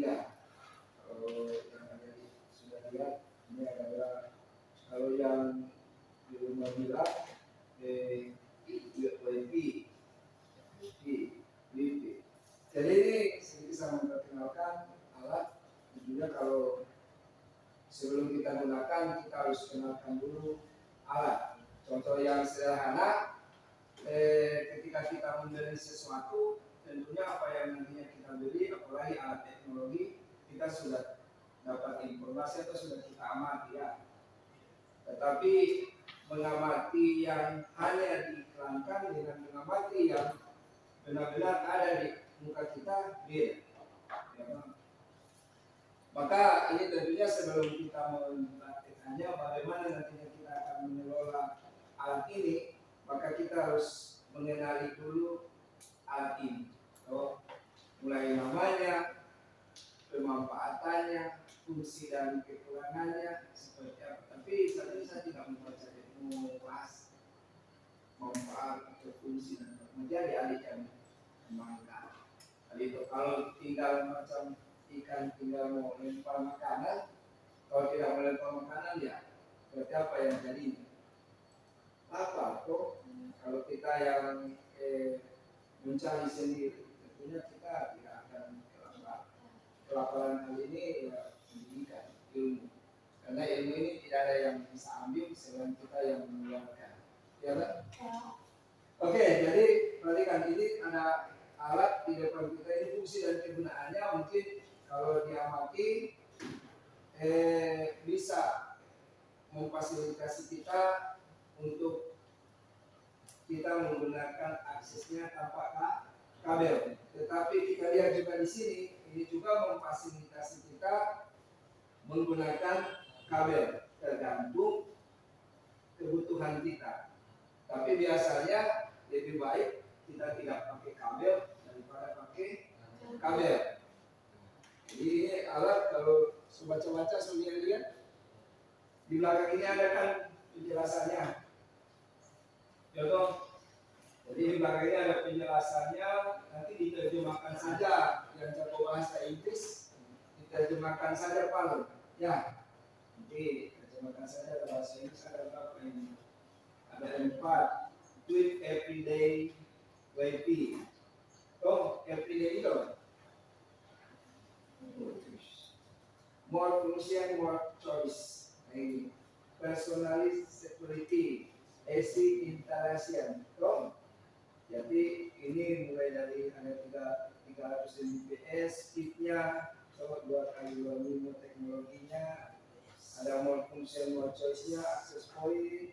dia. Kalau yang ada sudah lihat, ini adalah kalau yang di rumah bilang WP. Jadi ini sedikit saya memperkenalkan alat. Tentunya kalau sebelum kita gunakan, kita harus kenalkan dulu alat. Contoh yang sederhana, ketika kita membeli sesuatu, tentunya apa yang nantinya kita beli, apalagi alat teknologi, kita sudah dapat informasi atau sudah kita amati ya. Tetapi mengamati yang hanya diiklankan dengan mengamati yang benar-benar ada di muka kita beda. Ya, maka ini tentunya sebelum kita mempraktekannya, bagaimana nantinya kita akan mengelola alat ini, maka kita harus mengenali dulu alat ini. Mulai namanya, pemanfaatannya, fungsi dan kekurangannya seperti apa. Tapi saat ini saya tidak membaca bahas manfaat atau fungsi dan menjadi alihkan mangga. Jadi itu kalau tinggal macam ikan tinggal mau lempar makanan, kalau tidak melempar makanan ya berarti apa yang jadi? Apa kok kalau kita yang mencari sendiri, tentunya kita tidak akan kelaparan kali ini ya pendidikan ilmu, karena ilmu ini tidak ada yang bisa ambil selain kita yang mengeluarkan, ya kan? Oke, jadi perhatikan ini ada alat di depan kita, ini fungsi dan kegunaannya mungkin kalau diamati bisa memfasilitasi kita untuk kita menggunakan aksesnya tanpa kabel. Tetapi kita lihat juga di sini, ini juga memfasilitasi kita menggunakan kabel tergantung kebutuhan kita. Tapi biasanya lebih baik kita tidak pakai kabel daripada pakai kabel. Jadi ini alat kalau baca-baca sudah lihat di belakang ini ada kan penjelasannya, ya toh. Jadi di belakang ini ada penjelasannya, nanti diterjemahkan saja yang jago bahasa Inggris, diterjemahkan saja Pak. Ya, nanti terjemahkan saja bahasa Inggris ada berapa ini? Ada 4. Do it every day, WP. Oh, every day itu. More function, more choice. Ini personalized security, AC installation. Oh, jadi ini mulai dari ada 300 Mbps, speednya, coba 2 kali 2 minggu teknologinya, ada more function, more choice-nya, access point,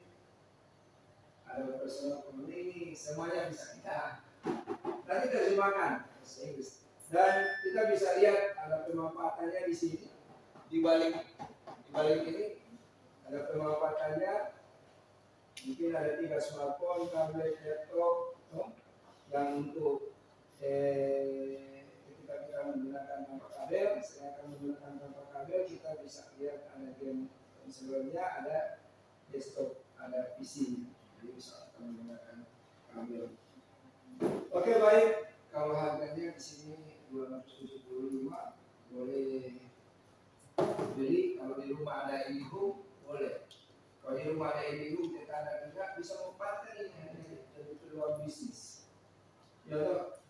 ada personal community, semuanya bisa kita nanti terjemahkan bahasa Inggris. Dan kita bisa lihat ada pemanfaatannya di sini. Di balik ini ada pemanfaatannya. Mungkin ada 3 smartphone, tablet, laptop, yang untuk ketika kita menggunakan tanpa kabel, sedangkan menggunakan tanpa kabel kita bisa lihat ada game sebelumnya, ada desktop, ada PC, jadi bisa menggunakan kabel. Oke, baik. Kalau harganya di sini 275, boleh beli. Kalau di rumah ada Indihome, boleh. Kalau di rumah ada Indihome, kita ada juga bisa memanfaatkan ini jadi peluang bisnis. Ya toh,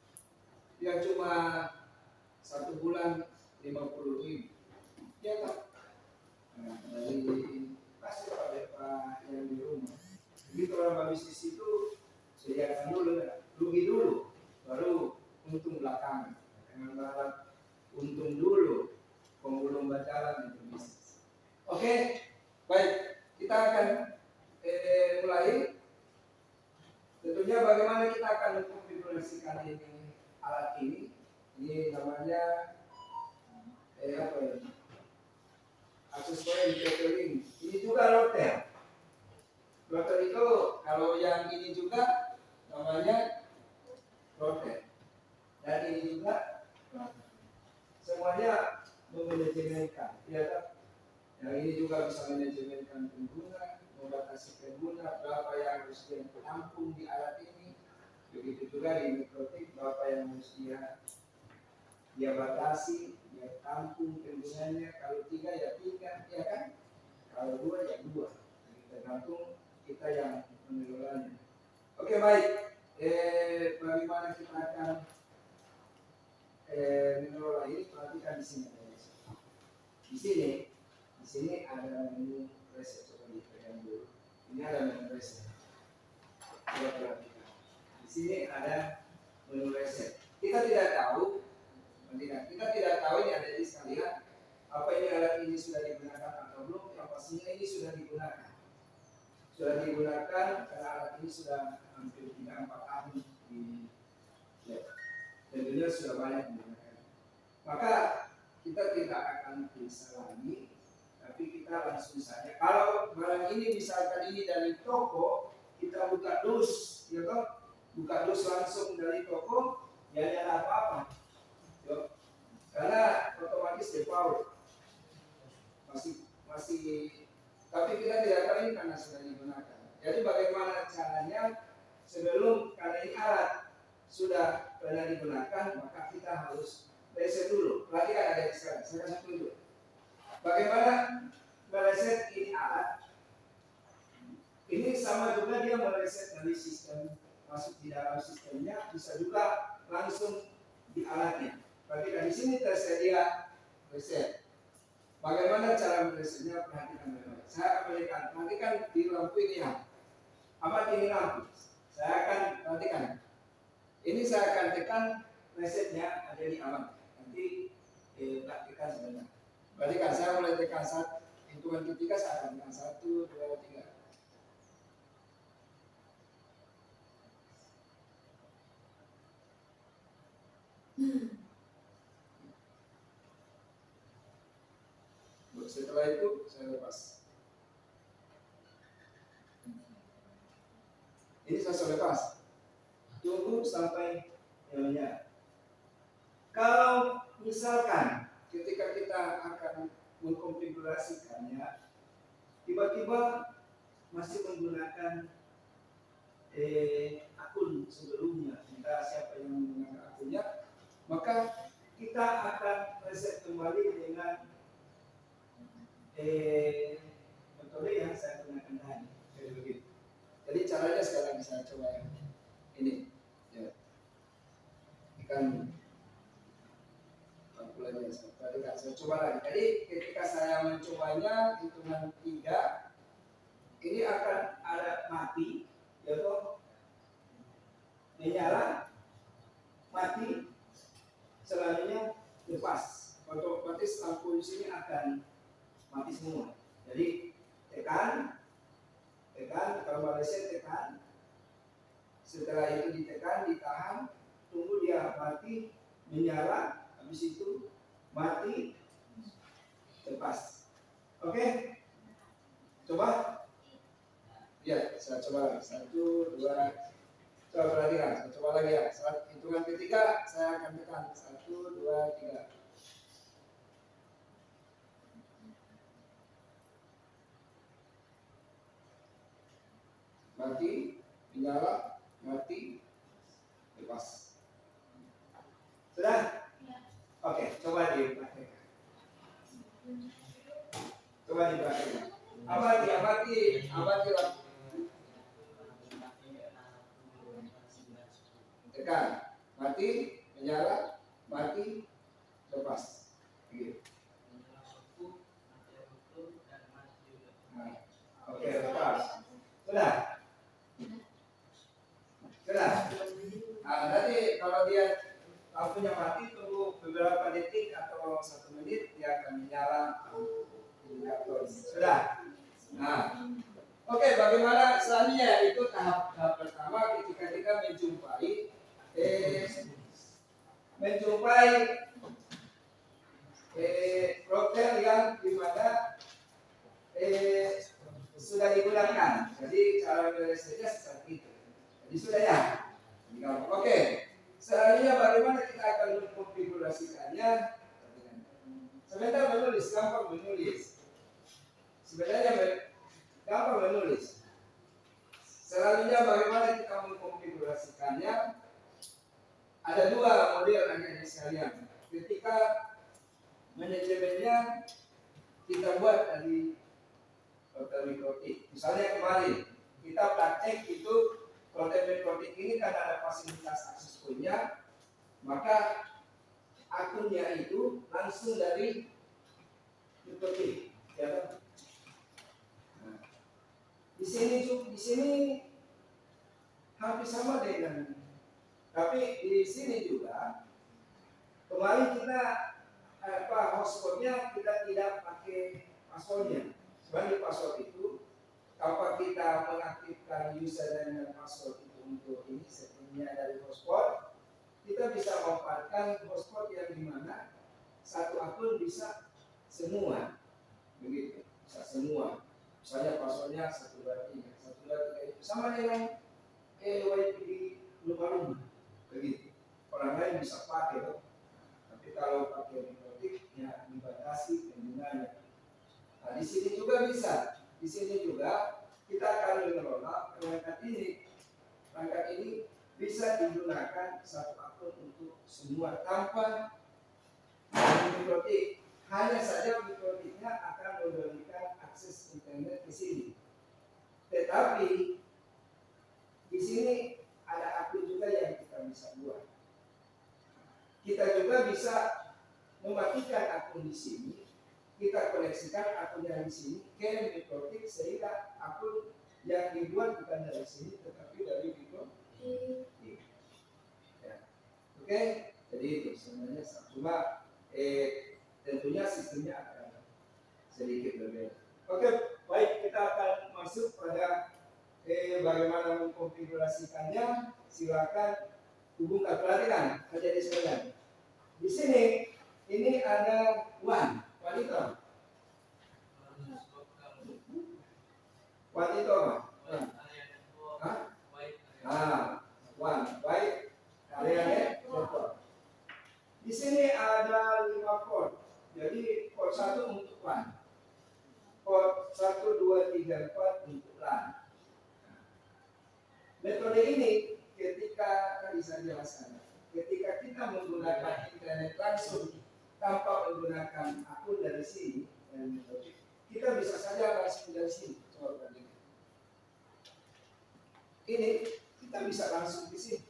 yang cuma 1 bulan 50.000. Ya toh. Nah, dari pasti Pak yang di rumah. Jadi kalau bisnis itu sediakan dulu, rugi dulu, baru untung belakangan. Dengan berharap untung dulu, pembulung berjalan itu bisnis. Oke, baik, kita akan mulai. Tentunya bagaimana kita akan mengkonfigurasikan ini alat ini. Ini namanya apa ya? Akses point detailing. Ini juga router. Router itu kalau yang ini juga namanya router. Dan ini juga router. Semuanya memanajemenkan, ya kan? Yang ini juga bisa manajemenkan pengguna, membatasi pengguna, berapa yang harus dia tampung di alat ini. Begitu juga di mikrotik, berapa yang harus dia batasi, ya tampung penggunanya, kalau 3 ya 3, ya kan? Kalau 2 ya 2. Jadi tergantung kita yang mengelolanya. Oke, baik. Bagaimana kita akan mengelola ini? Perhatikan di sini. Di sini ada menu reset. Coba dipegang dulu. Ini ada menu reset. Coba perhatikan. Di sini ada menu reset. Kita tidak tahu ini ada di sekalian apa ini alat ini sudah digunakan atau belum. Yang pastinya ini sudah digunakan karena alat ini sudah hampir 3-4 tahun di tentunya sudah banyak digunakan. Maka kita tidak akan periksa lagi, tapi kita langsung saja. Kalau barang ini misalkan ini dari toko, kita buka dus, ya toh? Buka dus langsung dari toko, ya ada apa-apa. Karena otomatis default masih tapi kita tidak tahu ini karena sudah digunakan. Jadi bagaimana caranya sebelum, karena ini alat sudah pernah digunakan, maka kita harus reset dulu. Perhatikan ada di sekarang, saya kasih tunjuk. Bagaimana mereset ini alat? Ini sama juga dia mereset dari sistem, masuk di dalam sistemnya, bisa juga langsung di alatnya. Perhatikan di sini tersedia reset. Bagaimana cara meresetnya? Perhatikan baik-baik. Saya akan perhatikan di lampu ini ya. Amati ini lampu. Saya akan perhatikan. Ini saya akan tekan resetnya ada di aman. Nanti praktikan sebentar. Perhatikan, saya mulai tekan hitungan ketiga, saya akan tekan 1, 2, 3. Setelah itu saya lepas. Ini saya sudah lepas. Tunggu sampai nyala. Kalau misalkan ketika kita akan mengkonfigurasikannya, tiba-tiba masih menggunakan akun sebelumnya, entah siapa yang menggunakan akunnya, maka kita akan reset kembali dengan metode yang saya gunakan tadi. Jadi begitu. Jadi caranya sekarang saya coba yang ini. Ya. Ikan kalkulator saya coba lagi. Jadi ketika saya mencobanya hitungan 3, ini akan ada mati, yaitu menyala, mati, selanjutnya lepas. Otomatis lampu di sini akan mati semua. Jadi tekan, kalau reset tekan. Setelah itu ditekan, ditahan, tunggu dia mati, menyala, habis itu mati, lepas. Oke? Coba. Ya, saya coba lagi. 1, 2. Coba perhatikan. Saya coba lagi ya. Hitungan ketiga saya akan tekan. 1, 2, 3. Mati, menyala, mati, lepas. Sudah? Ya. Oke, coba dipraktekkan. Amati lah. Tekan, mati, menyala, mati, lepas. Gitu. Nah, oke, lepas. Sudah. Nanti kalau dia lampunya mati, tunggu beberapa detik atau 1 menit, dia akan menyala indikator. Sudah. Nah, oke, bagaimana selanjutnya? Itu tahap pertama ketika kita menjumpai program yang dimana sudah digunakan. Jadi cara meresetnya seperti itu. Jadi sudah ya. Oke. Selanjutnya bagaimana kita akan mengkonfigurasikannya? Sebentar menulis, gampang menulis. Sebenarnya gampang menulis. Selanjutnya bagaimana kita mengkonfigurasikannya? Ada 2 model adik-adik sekalian. Ketika manajemennya kita buat dari dokter mikrotik. Misalnya kemarin kita praktek itu protein mikrotik ini karena ada fasilitas akses poinnya, maka akunnya itu langsung dari mikrotik. Ya. Nah, di sini hampir sama dengan, tapi di sini juga kemarin kita hotspotnya kita tidak pakai passwordnya. Sebagai password itu, tanpa kita mengaktifkan username dan password itu untuk ini settingnya dari hotspot, kita bisa memanfaatkan hotspot yang dimana satu akun bisa semua, begitu, bisa semua. Misalnya passwordnya 123 itu sama dengan WiFi di rumah-rumah, begitu. Orang lain bisa pakai, loh. Tapi kalau pakai mikrotik, ya dibatasi penggunanya. Nah, di sini juga bisa. Di sini juga kita akan mengelola perangkat ini. Perangkat ini bisa digunakan satu akun untuk semua tanpa mikrotik. Hanya saja mikrotiknya akan memberikan akses internet ke sini. Tetapi di sini ada akun juga yang kita bisa buat. Kita juga bisa mematikan akun di sini. Kita koneksikan akun yang di sini ke mikrotik sehingga akun yang dibuat bukan dari sini tetapi dari mikrotik. Ya. Oke, jadi itu sebenarnya cuma tentunya sistemnya akan sedikit berbeda. Oke, baik, kita akan masuk pada bagaimana mengkonfigurasikannya. Silakan hubungkan, perhatikan menjadi sekalian. Di sini ini ada one itu. One itu apa? One baik areanya network. Di sini ada 5 port. Jadi port 1 untuk LAN. Port 1, 2, 3, 4 untuk LAN. Metode ini ketika tadi saya jelaskan, ketika kita menggunakan internet langsung tanpa menggunakan akun dari sini, kita bisa saja langsung dari sini. Coba bandingkan. Ini kita bisa langsung ke sini.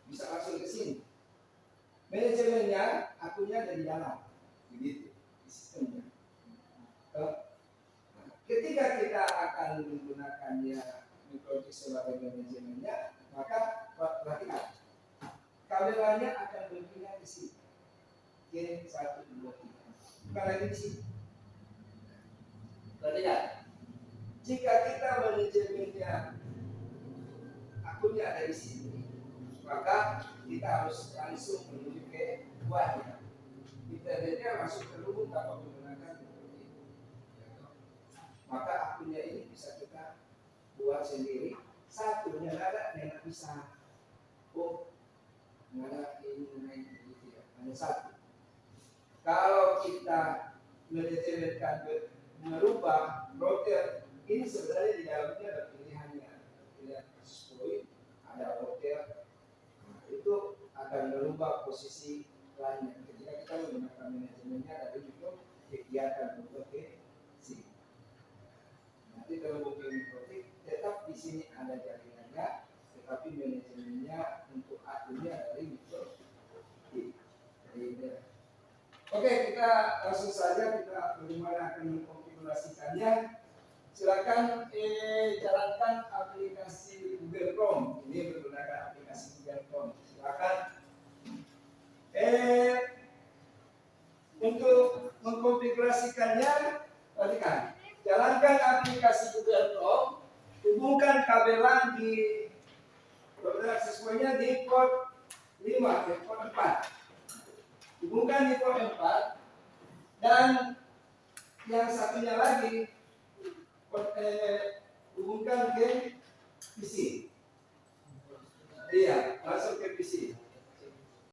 Bisa langsung ke sini. Manajemennya, akunnya ada di dalam, begitu sistemnya. Ketika kita akan menggunakannya mikrotik sebagai manajemennya, maka perhatikan, kameranya akan berpindah ke sini. Oke, 1, 2, 3. Bukan lagi di sini. Perhatikan, jika kita manajemennya akunnya ada di sini, maka kita harus langsung menuju ke buahnya. Internetnya masuk terhubung tanpa menggunakan mikrotik. Maka akunnya ini bisa kita buat sendiri. Satu yang ada yang bisa nggak ada ini gitu ya. Hanya satu. Kalau kita manajemenkan merubah router, ini sebenarnya di dalamnya ada pilihannya. Pilihan kasus poin, ada router. Itu akan merubah posisi lainnya. Ketika kita menggunakan manajemennya dari itu kegiatan untuk ke sini. Nanti kalau mungkin mikrotik tetap di sini ada jaringannya, tetapi manajemennya untuk akunnya dari mikrotik. Oke, kita langsung saja kita bagaimana akan mengkonfigurasikannya. Silakan jalankan aplikasi Google Chrome. Ini menggunakan aplikasi Google Chrome. Silakan. Untuk mengkonfigurasikannya, perhatikan. Jalankan aplikasi Google Chrome. Hubungkan kabel LAN di akses pointnya di port 5, port 4. Hubungkan di port 4 dan yang satunya lagi hubungkan ke PC. Iya, langsung ke PC.